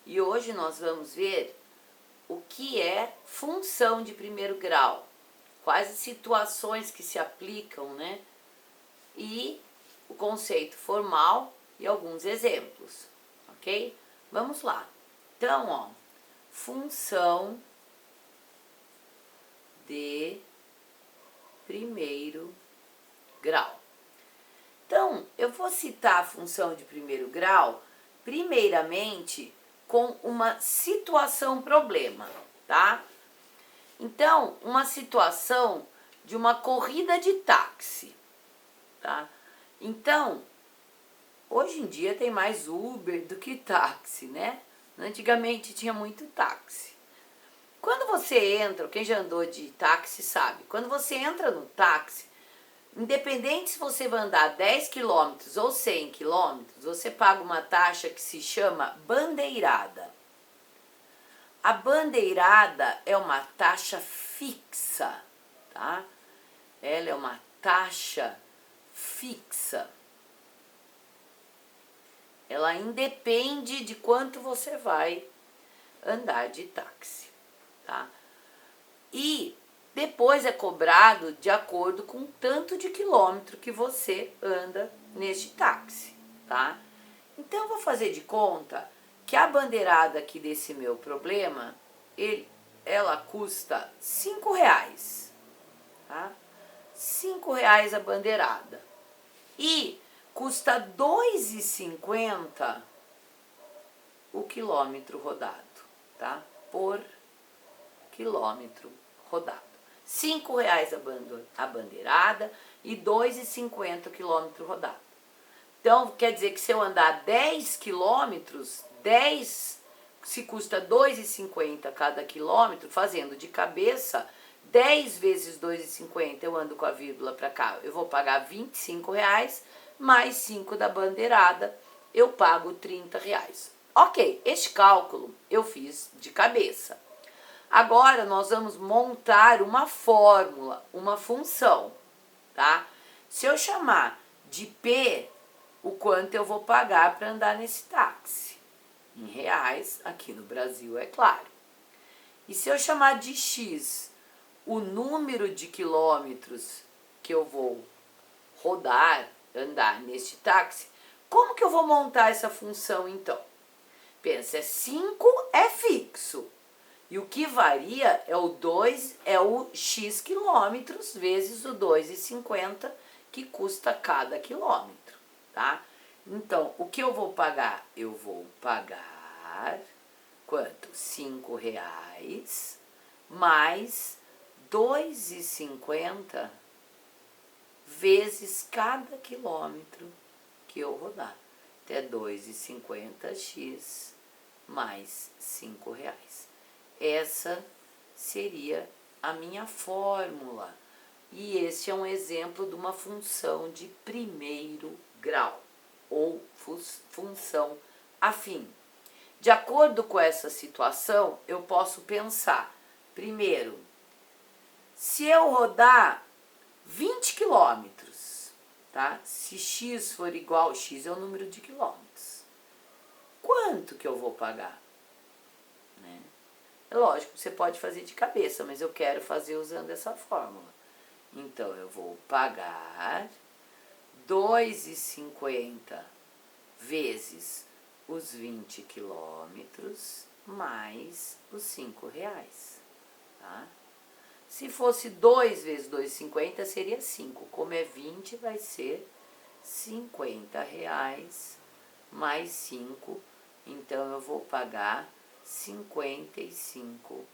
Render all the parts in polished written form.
E hoje nós vamos ver o que é função de primeiro grau, quais as situações que se aplicam, né? E o conceito formal e alguns exemplos, ok? Vamos lá. Então, ó, função de primeiro grau. Então, eu vou citar a função de primeiro grau, primeiramente, com uma situação-problema, tá? Então, uma situação de uma corrida de táxi, tá? Então, hoje em dia tem mais Uber do que táxi, né? Antigamente tinha muito táxi. Quando você entra, quem já andou de táxi sabe, quando você entra no táxi, independente se você vai andar 10 quilômetros ou 100 quilômetros, você paga uma taxa que se chama bandeirada. A bandeirada é uma taxa fixa, tá? Ela é uma taxa fixa. Ela independe de quanto você vai andar de táxi, tá? E depois é cobrado de acordo com o tanto de quilômetro que você anda neste táxi, tá? Então eu vou fazer de conta que a bandeirada aqui desse meu problema, ela custa R$5, tá? R$5 a bandeirada. E custa R$2,50 o quilômetro rodado, tá? Por quilômetro rodado. R$5 a bandeirada e R$2,50 o quilômetro rodado. Então, quer dizer que se eu andar 10 quilômetros, se custa R$2,50 cada quilômetro, fazendo de cabeça, 10 vezes R$2,50, eu ando com a vírgula para cá, eu vou pagar R$25, mais 5 da bandeirada, eu pago R$30. Ok, este cálculo eu fiz de cabeça. Agora nós vamos montar uma fórmula, uma função, tá? Se eu chamar de P, o quanto eu vou pagar para andar nesse táxi? Em reais, aqui no Brasil, é claro. E se eu chamar de X, o número de quilômetros que eu vou rodar, andar neste táxi, como que eu vou montar essa função então? Pensa, 5 é fixo. E o que varia é o X quilômetros vezes o R$2,50 que custa cada quilômetro, tá? Então, o que eu vou pagar? Eu vou pagar quanto? R$5 mais R$2,50 vezes cada quilômetro que eu rodar. Até R$2,50x mais R$5. Essa seria a minha fórmula. E esse é um exemplo de uma função de primeiro grau, ou função afim. De acordo com essa situação, eu posso pensar, primeiro, se eu rodar 20 quilômetros, tá? Se x for igual, x é o número de quilômetros, quanto que eu vou pagar? Né? É lógico, você pode fazer de cabeça, mas eu quero fazer usando essa fórmula. Então, eu vou pagar R$2,50 vezes os 20 quilômetros mais os R$5, tá? Se fosse 2 vezes R$2,50 seria 5. Como é 20, vai ser R$50 mais 5. Então, eu vou pagar R$55.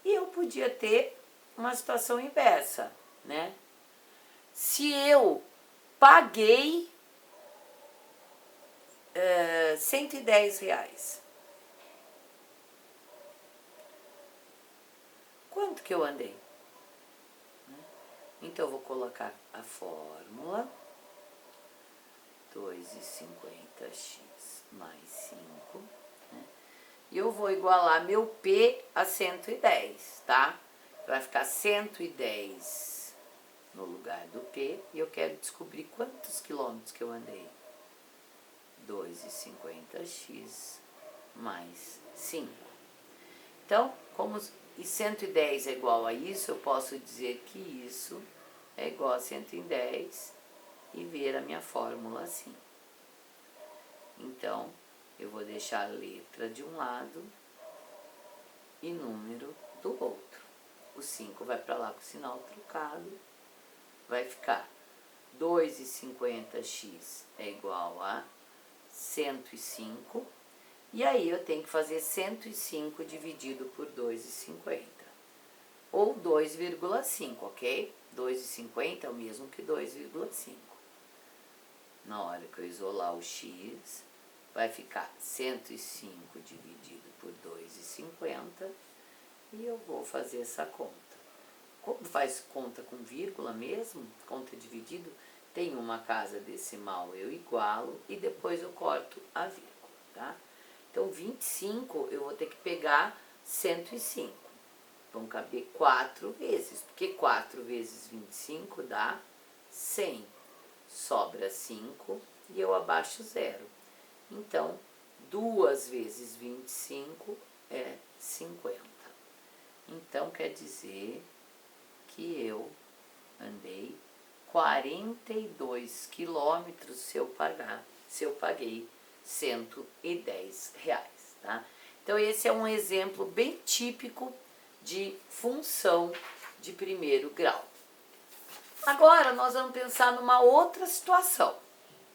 E eu podia ter uma situação inversa, né? Se eu paguei R$110, quanto que eu andei? Então, eu vou colocar a fórmula 2,50x mais 5, né? E eu vou igualar meu P a 110, tá? Vai ficar 110 no lugar do P, e eu quero descobrir quantos quilômetros que eu andei. 2,50x mais 5. Então, como e 110 é igual a isso, eu posso dizer que isso é igual a 110 e ver a minha fórmula assim. Então, eu vou deixar a letra de um lado e número do outro. O 5 vai para lá com o sinal trocado, vai ficar 2,50x é igual a 105, e aí eu tenho que fazer 105 dividido por 2,50, ou 2,5, ok? 2,50 é o mesmo que 2,5. Na hora que eu isolar o x, vai ficar 105 dividido por 2,50, e eu vou fazer essa conta. Como faz conta com vírgula mesmo, conta dividido, tem uma casa decimal, eu igualo e depois eu corto a vírgula, tá? Então, 25 eu vou ter que pegar 105. Vão caber 4 vezes, porque 4 vezes 25 dá 100. Sobra 5 e eu abaixo 0. Então, 2 vezes 25 é 50. Então, quer dizer que eu andei 42 quilômetros se eu paguei 110 reais, tá? Então, esse é um exemplo bem típico de função de primeiro grau. Agora, nós vamos pensar numa outra situação,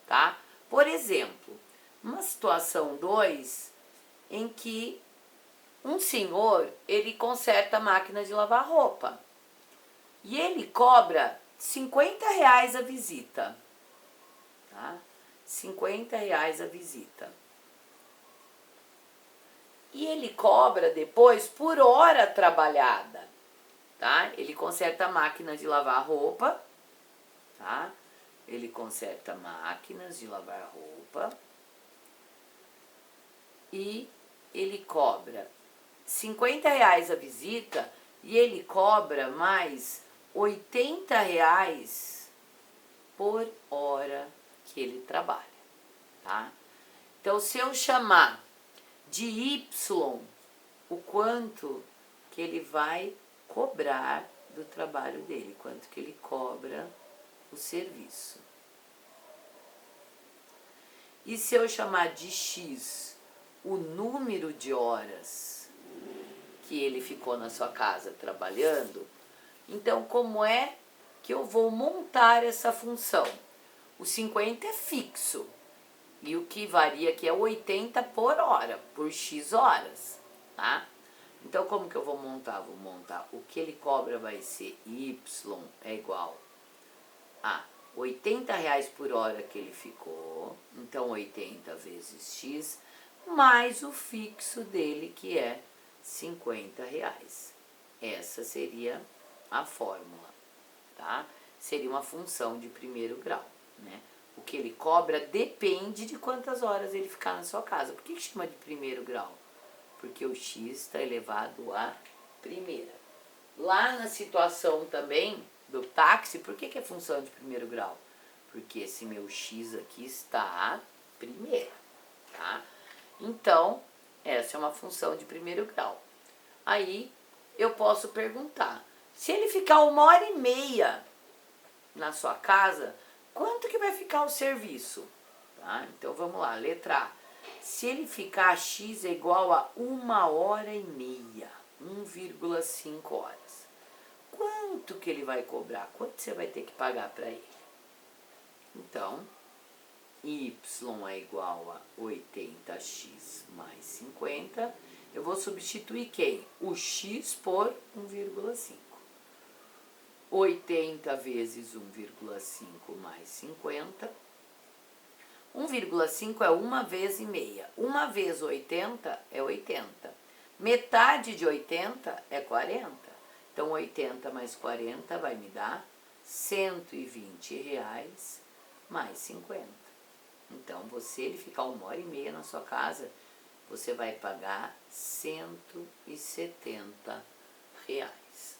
tá? Por exemplo, uma situação 2, em que um senhor, ele conserta a máquina de lavar roupa. E ele cobra 50 reais a visita, tá? 50 reais a visita. E ele cobra depois por hora trabalhada, tá? Ele conserta a máquina de lavar roupa, tá? Ele conserta máquinas de lavar roupa e ele cobra 50 reais a visita e ele cobra mais 80 reais por hora que ele trabalha, tá? Então, se eu chamar de Y o quanto que ele vai cobrar do trabalho dele, quanto que ele cobra o serviço. E se eu chamar de X o número de horas que ele ficou na sua casa trabalhando, então como é que eu vou montar essa função? O 50 é fixo e o que varia aqui é 80 por hora, por X horas, tá? Então como que eu vou montar? Vou montar o que ele cobra vai ser Y é igual a 80 reais por hora que ele ficou, então 80 vezes X, mais o fixo dele que é 50 reais. Essa seria a fórmula, tá? Seria uma função de primeiro grau, né? O que ele cobra depende de quantas horas ele ficar na sua casa. Por que chama de primeiro grau? Porque o X está elevado à primeira. Lá na situação também do táxi, por que é função de primeiro grau? Porque esse meu X aqui está à primeira, tá? Então, essa é uma função de primeiro grau. Aí, eu posso perguntar, se ele ficar 1h30 na sua casa, quanto que vai ficar o serviço? Tá? Então, vamos lá, letra A. Se ele ficar X é igual a 1h30, 1,5 horas. Quanto que ele vai cobrar? Quanto você vai ter que pagar para ele? Então, Y é igual a 80x mais 50. Eu vou substituir quem? O X por 1,5. 80 vezes 1,5 mais 50. 1,5 é 1 vez e meia. 1 vez 80 é 80. Metade de 80 é 40. Então, 80 mais 40 vai me dar 120 reais mais 50. Então, ele ficar 1h30 na sua casa, você vai pagar 170 reais.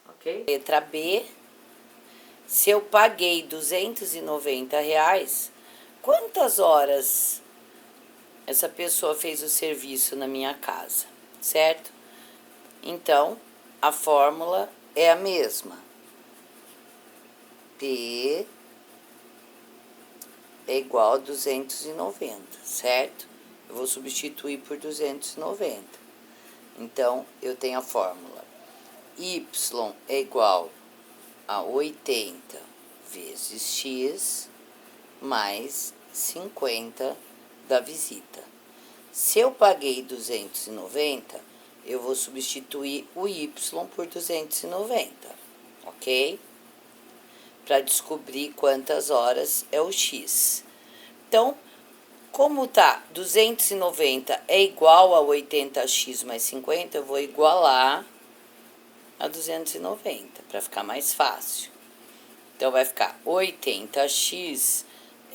Ok? Letra B. Se eu paguei 290 reais, quantas horas essa pessoa fez o serviço na minha casa, certo? Então, a fórmula é a mesma. P é igual a 290, certo? Eu vou substituir por 290. Então, eu tenho a fórmula y é igual a 80 vezes x mais 50 da visita. Se eu paguei 290, eu vou substituir o y por 290, ok? Para descobrir quantas horas é o x. Então, como tá 290 é igual a 80x mais 50, eu vou igualar a 290 para ficar mais fácil. Então, vai ficar 80x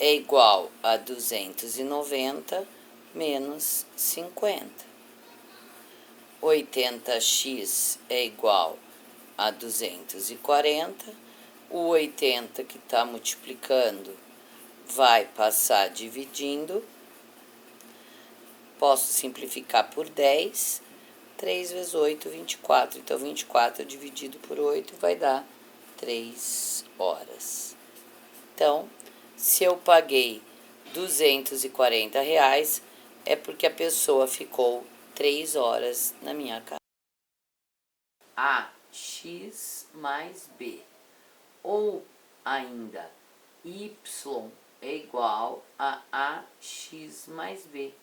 é igual a 290 menos 50. 80x é igual a 240. O 80 que está multiplicando vai passar dividindo. Posso simplificar por 10. 3 vezes 8, 24. Então, 24 dividido por 8 vai dar 3 horas. Então, se eu paguei R$240, é porque a pessoa ficou 3 horas na minha casa. A x mais b, ou ainda y é igual a ax mais b.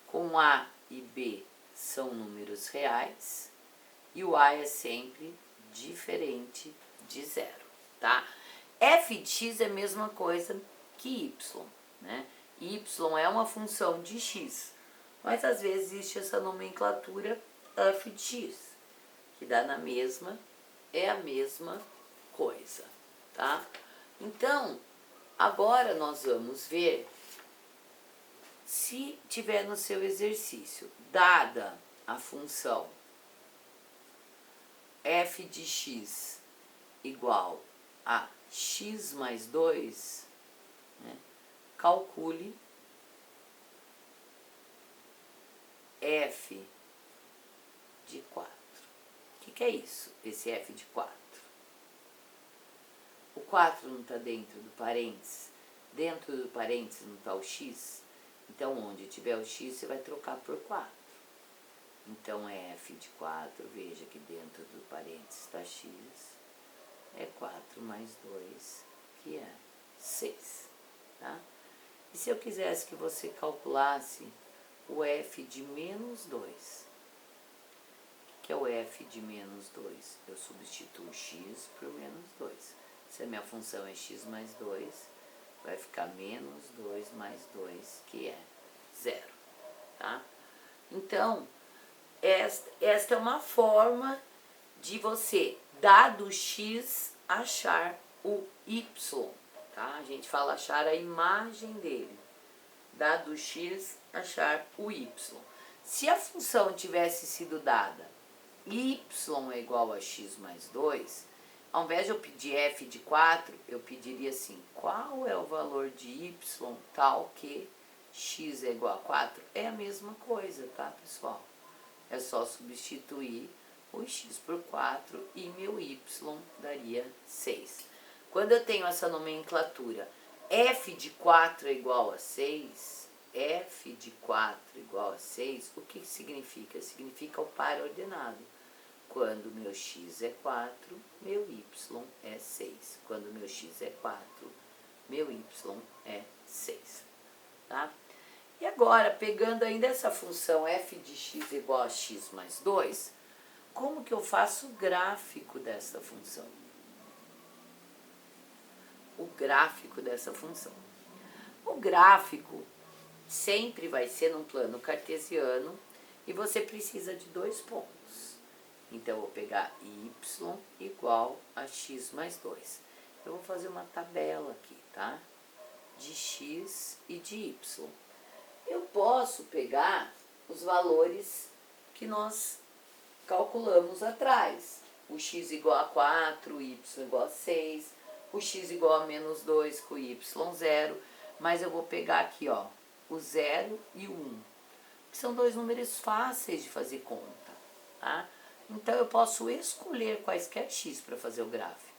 Com a e b são números reais e o a é sempre diferente de zero, tá? F de x é a mesma coisa que y, né? Y é uma função de x, mas às vezes existe essa nomenclatura f de x, que dá na mesma, é a mesma coisa, tá? Então, agora nós vamos ver se tiver no seu exercício, dada a função f de x igual a x mais 2, né, calcule f de 4. O que é isso, esse f de 4? O 4 não está dentro do parênteses, dentro do parênteses não está o x, então onde tiver o x você vai trocar por 4. Então é f de 4, veja que dentro do parênteses está x, é 4 mais 2, que é 6, tá? E se eu quisesse que você calculasse o f de menos 2, que é o f de menos 2? Eu substituo x por menos 2. Se a minha função é x mais 2, vai ficar menos 2 mais 2, que é 0, tá? Então, esta é uma forma de você, dado x, achar o y, tá? A gente fala achar a imagem dele. Dado x, achar o y. Se a função tivesse sido dada y é igual a x mais 2, ao invés de eu pedir f de 4, eu pediria assim, qual é o valor de y tal que x é igual a 4? É a mesma coisa, tá, pessoal? É só substituir o x por 4 e meu y daria 6. Quando eu tenho essa nomenclatura, f de 4 é igual a 6, f de 4 igual a 6, o que significa? Significa o par ordenado. Quando meu x é 4, meu y é 6. Quando meu x é 4, meu y é 6. Tá? E agora, pegando ainda essa função f de x igual a x mais 2, como que eu faço o gráfico dessa função? O gráfico dessa função. O gráfico sempre vai ser num plano cartesiano e você precisa de 2 pontos. Então, eu vou pegar y igual a x mais 2. Eu vou fazer uma tabela aqui, tá? De x e de y. Eu posso pegar os valores que nós calculamos atrás. O x igual a 4, o y igual a 6, o x igual a menos 2 com o y 0. Mas eu vou pegar aqui, ó, o 0 e o 1. São dois números fáceis de fazer conta, tá? Então, eu posso escolher quaisquer x para fazer o gráfico.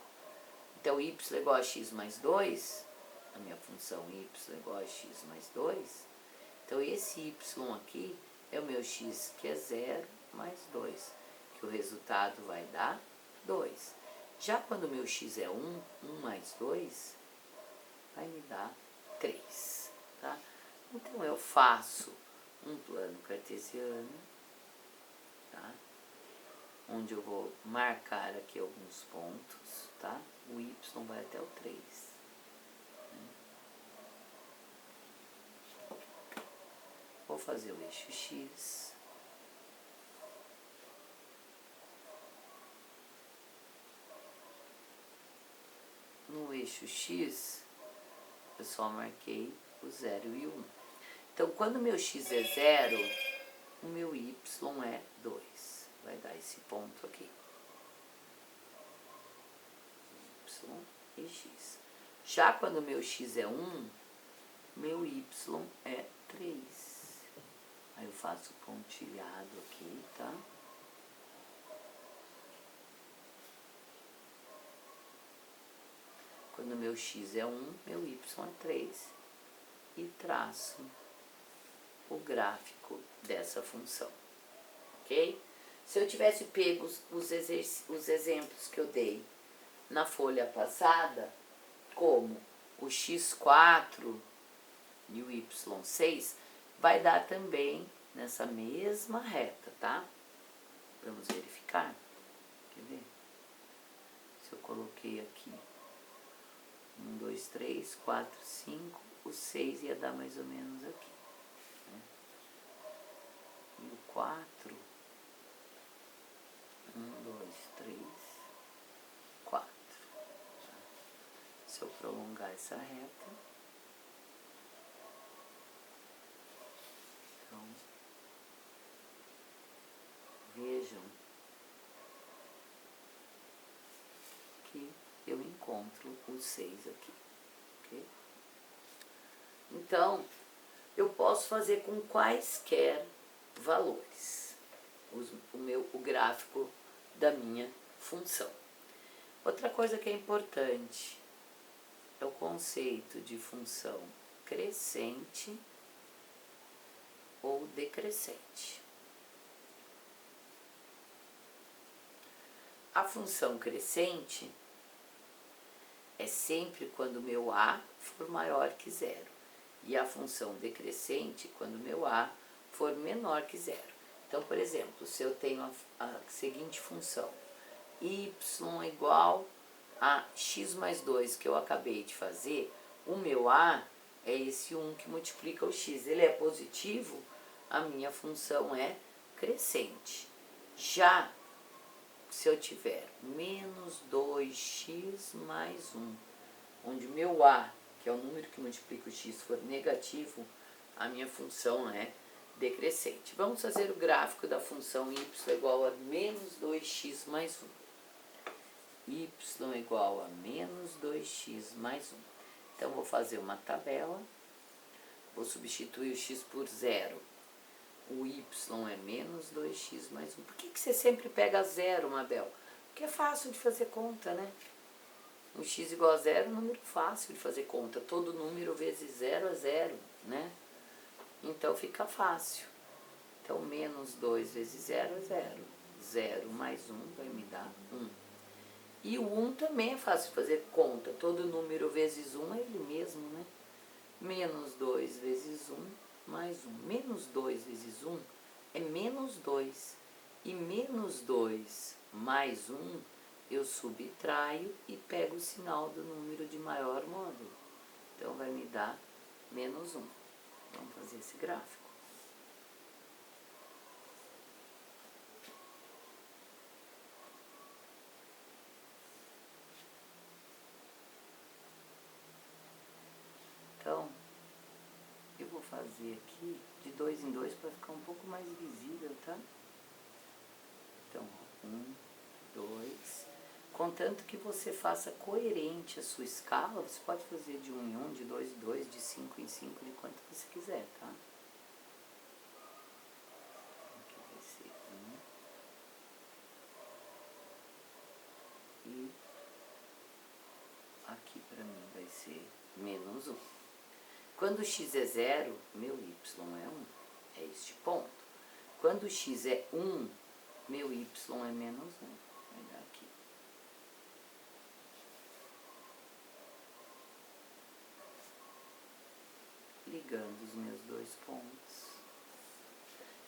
Então, y é igual a x mais 2, a minha função y é igual a x mais 2. Então, esse y aqui é o meu x, que é 0 mais 2, que o resultado vai dar 2. Já quando o meu x é 1, 1 mais 2, vai me dar 3, tá? Então, eu faço um plano cartesiano, tá? Onde eu vou marcar aqui alguns pontos, tá? O y vai até o 3. Né? Vou fazer o eixo x. No eixo x, eu só marquei o 0 e o 1. Então, quando meu x é 0, o meu y é 2. Vai dar esse ponto aqui. Y e x. Já quando meu x é 1, meu y é 3. Aí eu faço pontilhado aqui, tá? Quando meu x é 1, meu y é 3. E traço o gráfico dessa função, ok? Se eu tivesse pego os exemplos que eu dei na folha passada, como o x4 e o y6, vai dar também nessa mesma reta, tá? Vamos verificar. Quer ver? Se eu coloquei aqui 1, 2, 3, 4, 5, o 6 ia dar mais ou menos aqui. Né? E o 4, 1, 2, 3, 4. Tá? Se eu prolongar essa reta, então, vejam que eu encontro o 6 aqui, ok? Então, eu posso fazer com quaisquer valores o gráfico da minha função. Outra coisa que é importante é o conceito de função crescente ou decrescente. A função crescente é sempre quando meu A for maior que 0. E a função decrescente quando meu A for menor que 0. Então, por exemplo, se eu tenho a seguinte função, y é igual a x mais 2 que eu acabei de fazer, o meu A é esse 1 que multiplica o x. Ele é positivo, a minha função é crescente. Já se eu tiver menos 2x mais 1, onde o meu A, que é o número que multiplica o x, for negativo, a minha função é decrescente. Vamos fazer o gráfico da função y igual a menos 2x mais 1. Y igual a menos 2x mais 1. Então, vou fazer uma tabela, vou substituir o x por 0. O y é menos 2x mais 1. Por que você sempre pega 0, Mabel? Porque é fácil de fazer conta, né? O x igual a 0 é um número fácil de fazer conta. Todo número vezes 0 é 0, né? Então, fica fácil. Então, menos 2 vezes 0 é 0. 0 mais 1 vai me dar 1. E o 1 também é fácil de fazer conta. Todo número vezes 1 é ele mesmo, né? Menos 2 vezes 1 mais 1. Menos 2 vezes 1 é menos 2. E menos 2 mais 1 eu subtraio e pego o sinal do número de maior módulo. Então, vai me dar menos 1. Vamos fazer esse gráfico. Então, eu vou fazer aqui de 2 em 2 para ficar um pouco mais visível, tá? Então, 1, 2. Contanto que você faça coerente a sua escala, você pode fazer de 1 em 1, de 2 em 2, de 5 em 5, de quanto você quiser, tá? Aqui vai ser 1. E aqui para mim vai ser menos 1. Quando x é 0, meu y é 1. É este ponto. Quando x é 1, meu y é menos 1. Vai dar aqui. Ligando os meus dois pontos.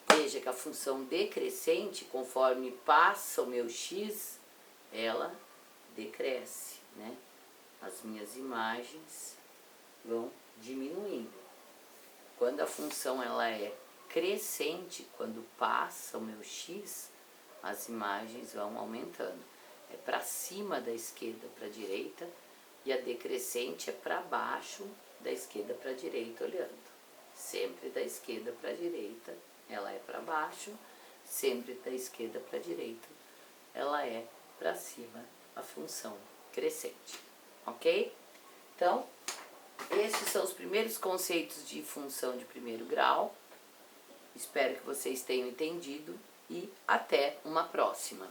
Veja que a função decrescente, conforme passa o meu x, ela decresce, né? As minhas imagens vão diminuindo. Quando a função ela é crescente, quando passa o meu x, as imagens vão aumentando. É para cima da esquerda para a direita e a decrescente é para baixo da esquerda para a direita olhando. Sempre da esquerda para a direita ela é para baixo, sempre da esquerda para a direita ela é para cima, a função crescente, ok? Então, esses são os primeiros conceitos de função de primeiro grau. Espero que vocês tenham entendido e até uma próxima.